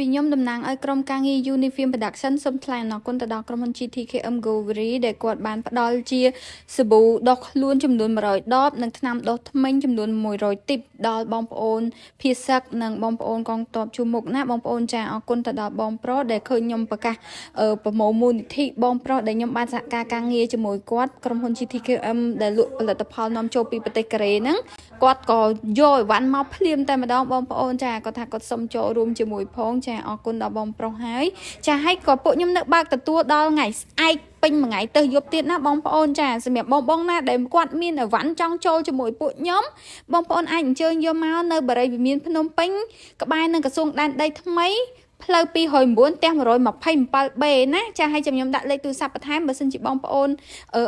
ពីខ្ញុំតំណាងឲ្យក្រុមការងារ Uniform Production សូមថ្លែងអរគុណទៅដល់ក្រុមហ៊ុន GTKM Govery ដែលគាត់បានផ្ដល់ជាសាប៊ូដុសខ្លួនចំនួន100ដបនិងថ្នាំដុសធ្មេញចំនួន100ទីបដល់បងប្អូនភៀសឹកនិងបងប្អូនកងទ័ពជួរមុខណាបងប្អូនចាអរគុណទៅដល់បងប្រុសដែលឃើញខ្ញុំប្រកាសប្រមូលមូលនិធិបងប្រុសដែលខ្ញុំបានសហការងារជាមួយគាត់ក្រុមហ៊ុន GTKM ដែលលក់ផលិតផលនាំចូលពីប្រទេសកូរ៉េហ្នឹងគាត់ក៏យកអីវ៉ាន់មកភ្លាមតែម្ដងបងប្អូនចាគាត់ថាគាត់សុំចូលរួមជាមួយផងចាអរគុណដល់បងប្រុសហើយចាហើយក៏ពួកខ្ញុំនៅបើកទទួលដល់ថ្ងៃស្អែកពេញមួយថ្ងៃទៅយប់ទៀតណាបងប្អូនចាសម្រាប់បងណាដែលគាត់មានអីវ៉ាន់ចង់ចូលជាមួយពួកខ្ញុំបងប្អូនអាចអញ្ជើញយកមកនៅបរិយាវិមានភ្នំពេញក្បែរនឹងក្រសួងដែនដីថ្មីផ្លូវ209ផ្ទះ 127B ណាចាឲ្យខ្ញុំដាក់លេខទូរស័ព្ទបន្ថែមបើសិនជាបងប្អូន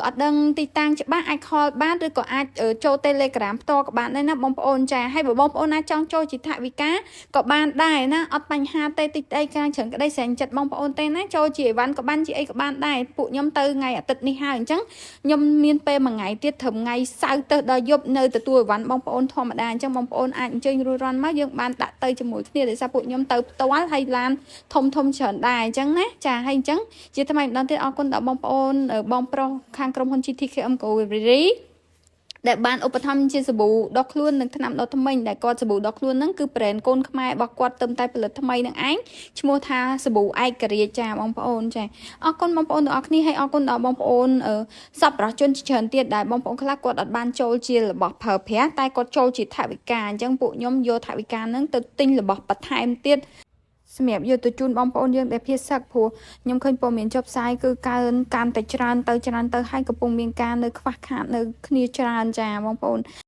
អត់ដឹងទីតាំងច្បាស់អាចខលបានឬក៏អាចចូល Telegram ផ្ទាល់ក៏បានដែរណាបងប្អូនចាហើយបើបងប្អូនណាចង់ចូលជាថវិកាក៏បានដែរណាអត់បញ្ហាទេតិចអីការច្រើនក្តីស្រេញចិត្តបងប្អូនទេណាចូលជាអីវ៉ាន់ក៏បានជាអីក៏បានដែរពួកខ្ញុំទៅថ្ងៃអាទិត្យនេះហើយអញ្ចឹងខ្ញុំមានពេលមួយថ្ងៃទៀតត្រឹមថ្ងៃសៅរ៍ទៅដល់យប់នៅទទួលអីវ៉ាន់បងប្អូនធម្មតាអញ្ចឹងបងប្អូនអាចអញ្ជើញរួចរាន់មកយើងបានដាក់ទៅជាមួយគ្នាដោយសារពួកខ្ញុំទៅផ្ទាល់ហើយឡានធំច្រើនដែរអញ្ចឹងណាចាហើយអញ្ចឹងជាថ្មីម្ដងទៀតអរគុណដល់បងប្អូនបងប្រុសខាងក្រុមហ៊ុន GTKM Govery ដែលបានឧបត្ថម្ភជាសាប៊ូដុសខ្លួននិងថ្នាំដុសធ្មេញដែលគាត់សាប៊ូដុសខ្លួនហ្នឹងគឺប្រេនកូនខ្មែររបស់គាត់ទៅតែផលិតថ្មីនឹងឯងឈ្មោះថាសាប៊ូឯករាជ្យចាបងប្អូនចាអរគុណបងប្អូនទាំងអស់គ្នាហើយអរគុណដល់បងប្អូនសប្បុរសជនច្រើនទៀតដែលបងប្អូនខ្លះគាត់អត់បានចូលជារបស់ប្រើប្រាស់តែគាត់ចូលជាថវិកាអញ្ចឹងពួកខ្ញុំយកថវិកាហ្នឹងទៅទិញរបស់បន្ថែមទៀតសម្រាប់យកទៅជូនបងប្អូនយើងដែលភៀសសឹកព្រោះខ្ញុំឃើញព័ត៌មានចុះផ្សាយគឺកើនតែច្រើនទៅហើយកំពុងមានការនៅខ្វះខាតនៅគ្នាច្រើនចាបងប្អូន